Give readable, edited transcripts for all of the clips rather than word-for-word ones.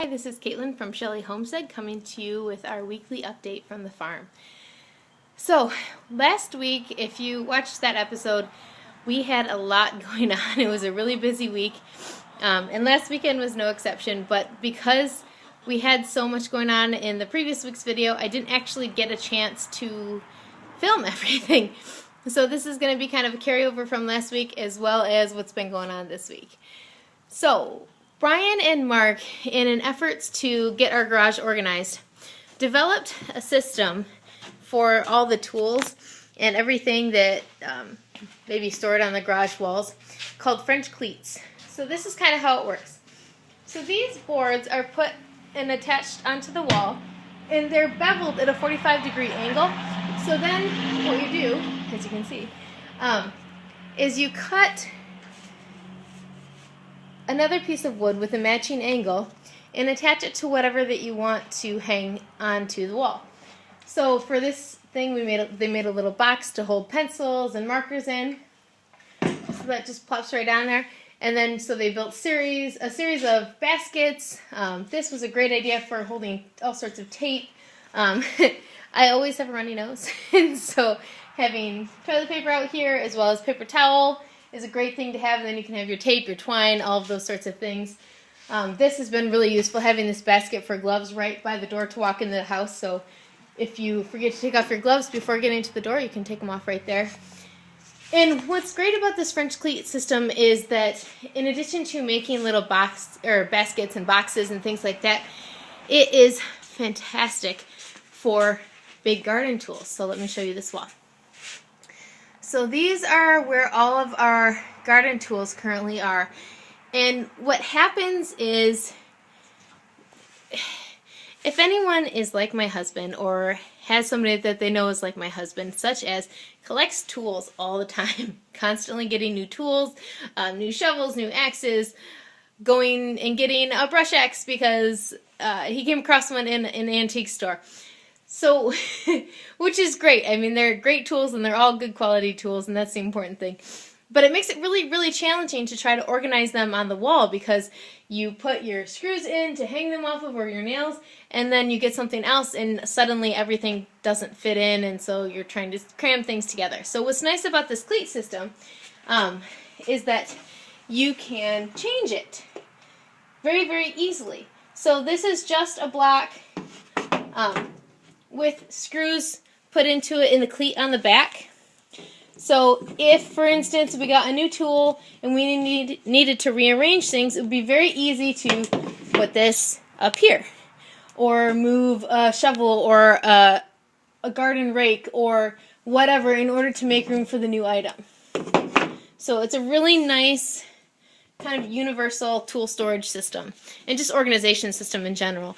Hi, this is Caitlin from Shelley Homestead coming to you with our weekly update from the farm. So, last week, if you watched that episode, we had a lot going on. It was a really busy week, and last weekend was no exception, but because we had so much going on in the previous week's video, I didn't actually get a chance to film everything. So this is going to be kind of a carryover from last week as well as what's been going on this week. So, Brian and Mark, in an effort to get our garage organized, developed a system for all the tools and everything that may be stored on the garage walls called French cleats. So this is kind of how it works. So these boards are put and attached onto the wall, and they're beveled at a 45-degree angle. So then what you do, as you can see, is you cut another piece of wood with a matching angle and attach it to whatever that you want to hang onto the wall. So for this thing, they made a little box to hold pencils and markers in. So that just plops right on there. And then so they built a series of baskets. This was a great idea for holding all sorts of tape. I always have a runny nose, and so having toilet paper out here as well as paper towel is a great thing to have, and then you can have your tape, your twine, all of those sorts of things. This has been really useful, having this basket for gloves right by the door to walk into the house, so if you forget to take off your gloves before getting to the door, you can take them off right there. And what's great about this French cleat system is that in addition to making little baskets and boxes and things like that, it is fantastic for big garden tools. So let me show you this wall. So these are where all of our garden tools currently are. And what happens is, if anyone is like my husband or has somebody that they know is like my husband, such as collects tools all the time, constantly getting new tools, new shovels, new axes, going and getting a brush axe because he came across one in an antique store. So, which is great. I mean, they're great tools and they're all good quality tools, and that's the important thing. But it makes it really, really challenging to try to organize them on the wall because you put your screws in to hang them off of, or your nails, and then you get something else and suddenly everything doesn't fit in, and so you're trying to cram things together. So what's nice about this cleat system is that you can change it very, very easily. So this is just a block with screws put into it in the cleat on the back. So if, for instance, we got a new tool and we needed to rearrange things, it would be very easy to put this up here, or move a shovel or a garden rake or whatever in order to make room for the new item. So it's a really nice kind of universal tool storage system and just organization system in general.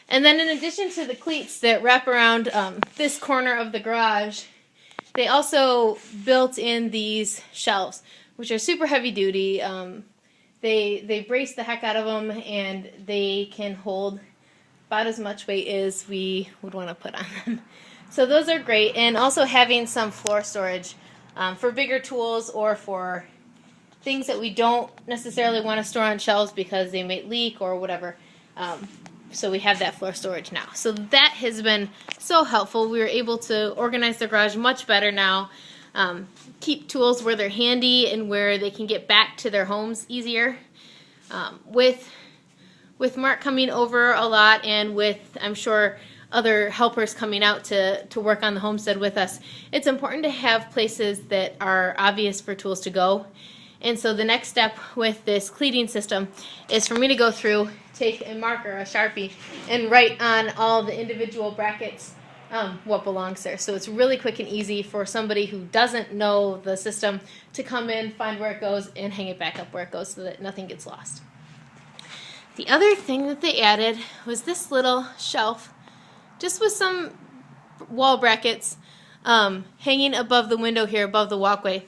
And then in addition to the cleats that wrap around this corner of the garage, they also built in these shelves, which are super heavy duty. They brace the heck out of them, and they can hold about as much weight as we would want to put on them. So those are great, and also having some floor storage for bigger tools or for things that we don't necessarily want to store on shelves because they may leak or whatever. So we have that floor storage now. So that has been so helpful. We were able to organize the garage much better now, keep tools where they're handy and where they can get back to their homes easier. With Mark coming over a lot, and with, I'm sure, other helpers coming out to work on the homestead with us, it's important to have places that are obvious for tools to go. And so the next step with this cleating system is for me to go through, take a marker, a Sharpie, and write on all the individual brackets what belongs there. So it's really quick and easy for somebody who doesn't know the system to come in, find where it goes, and hang it back up where it goes so that nothing gets lost. The other thing that they added was this little shelf, just with some wall brackets hanging above the window here, above the walkway.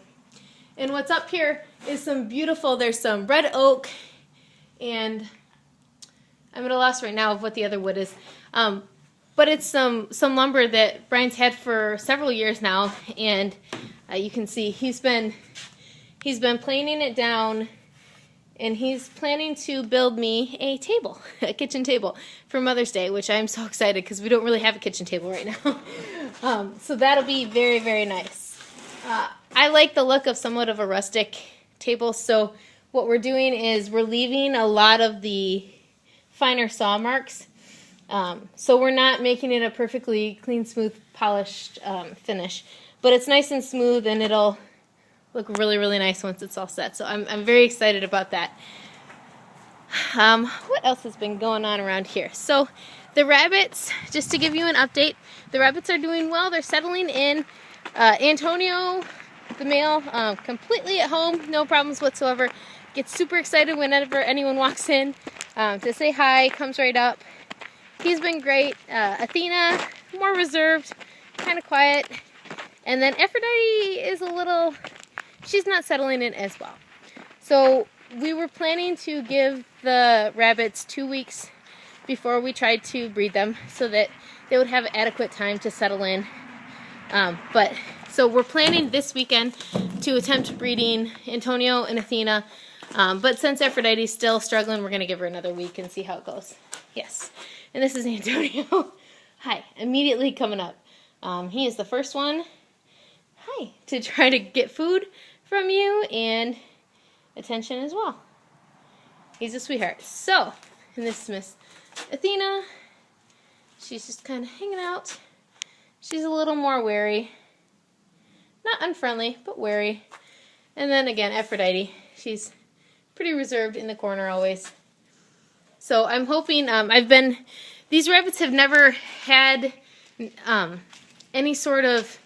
And what's up here is there's some red oak, and I'm at a loss right now of what the other wood is. But it's some lumber that Brian's had for several years now, and you can see he's been planing it down and he's planning to build me a table, a kitchen table for Mother's Day, which I'm so excited because we don't really have a kitchen table right now. So that'll be very, very nice. I like the look of somewhat of a rustic table, so what we're doing is we're leaving a lot of the finer saw marks. So we're not making it a perfectly clean, smooth, polished finish, but it's nice and smooth, and it'll look really, really nice once it's all set. So I'm very excited about that. What else has been going on around here? So the rabbits, just to give you an update, the rabbits are doing well. They're settling in. Antonio, the male, completely at home, no problems whatsoever. Gets super excited whenever anyone walks in to say hi, comes right up. He's been great. Athena, more reserved, kind of quiet. And then Aphrodite is a little, she's not settling in as well. So we were planning to give the rabbits 2 weeks before we tried to breed them so that they would have adequate time to settle in. So we're planning this weekend to attempt breeding Antonio and Athena. But since Aphrodite's still struggling, we're going to give her another week and see how it goes. Yes. And this is Antonio. Hi. Immediately coming up. He is the first one. Hi. To try to get food from you and attention as well. He's a sweetheart. So, and this is Miss Athena. She's just kind of hanging out. She's a little more wary. Not unfriendly, but wary. And then again, Aphrodite. She's pretty reserved in the corner always. So I'm hoping, these rabbits have never had any sort of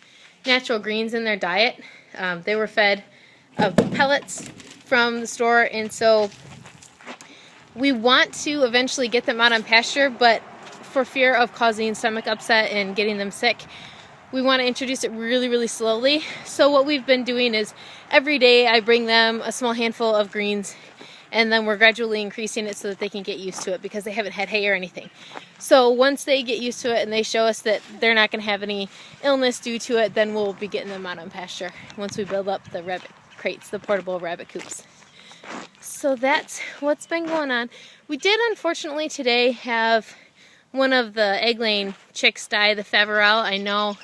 natural greens in their diet. They were fed pellets from the store, and so we want to eventually get them out on pasture, but for fear of causing stomach upset and getting them sick, we want to introduce it really, really slowly. So what we've been doing is every day I bring them a small handful of greens, and then we're gradually increasing it so that they can get used to it because they haven't had hay or anything. So once they get used to it and they show us that they're not going to have any illness due to it, then we'll be getting them out on pasture once we build up the rabbit crates, the portable rabbit coops. So that's what's been going on. We did unfortunately today have one of the egg-laying chicks die, the Faverell. I know.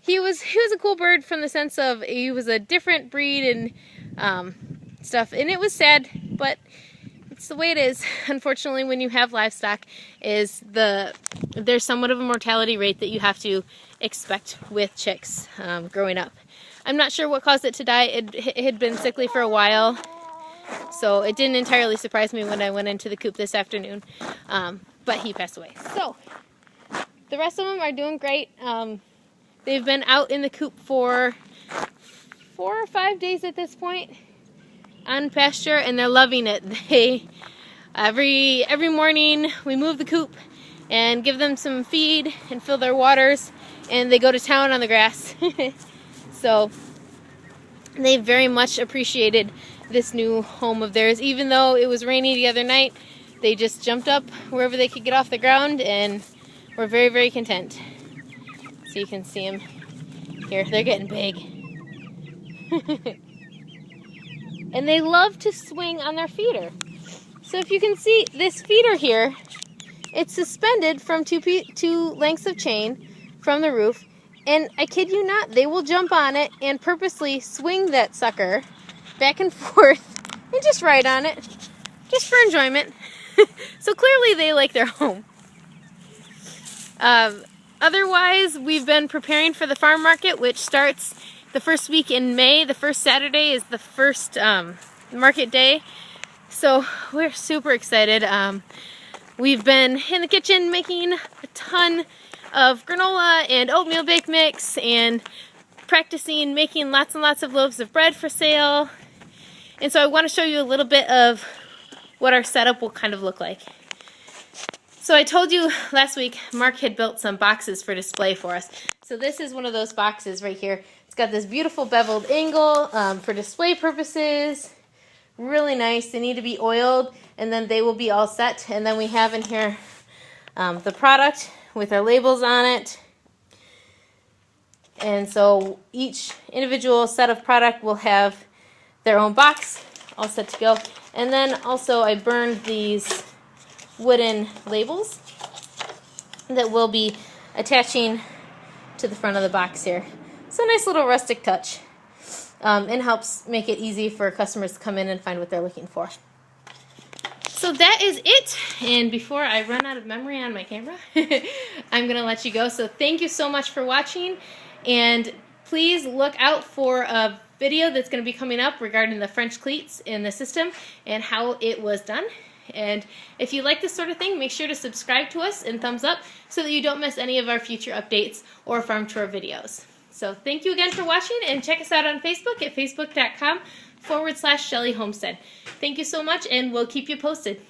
He was a cool bird from the sense of he was a different breed and stuff, and it was sad, but it's the way it is. Unfortunately, when you have livestock, there's somewhat of a mortality rate that you have to expect with chicks growing up. I'm not sure what caused it to die. It had been sickly for a while, so it didn't entirely surprise me when I went into the coop this afternoon, but he passed away. So the rest of them are doing great. They've been out in the coop for 4 or 5 days at this point on pasture, and they're loving it. They every morning we move the coop and give them some feed and fill their waters, and they go to town on the grass. So they very much appreciated this new home of theirs. Even though it was rainy the other night, they just jumped up wherever they could get off the ground and were very, very content. So you can see them here. They're getting big. And they love to swing on their feeder. So if you can see this feeder here, it's suspended from two lengths of chain from the roof. And I kid you not, they will jump on it and purposely swing that sucker back and forth and just ride on it, just for enjoyment. So clearly they like their home. Otherwise, we've been preparing for the farm market, which starts the first week in May. The first Saturday is the first market day. So we're super excited. We've been in the kitchen making a ton of granola and oatmeal bake mix and practicing making lots and lots of loaves of bread for sale. And so I want to show you a little bit of what our setup will kind of look like. So I told you last week Mark had built some boxes for display for us. So this is one of those boxes right here. It's got this beautiful beveled angle for display purposes. Really nice. They need to be oiled and then they will be all set. And then we have in here the product with our labels on it. And so each individual set of product will have their own box, all set to go. And then also I burned these wooden labels that will be attaching to the front of the box here. It's a nice little rustic touch, and helps make it easy for customers to come in and find what they're looking for. So that is it, and before I run out of memory on my camera, I'm going to let you go. So thank you so much for watching, and please look out for a video that's going to be coming up regarding the French cleats in the system and how it was done. And if you like this sort of thing, make sure to subscribe to us and thumbs up so that you don't miss any of our future updates or farm tour videos. So thank you again for watching, and check us out on Facebook at facebook.com/Shelley Homestead. Thank you so much, and we'll keep you posted.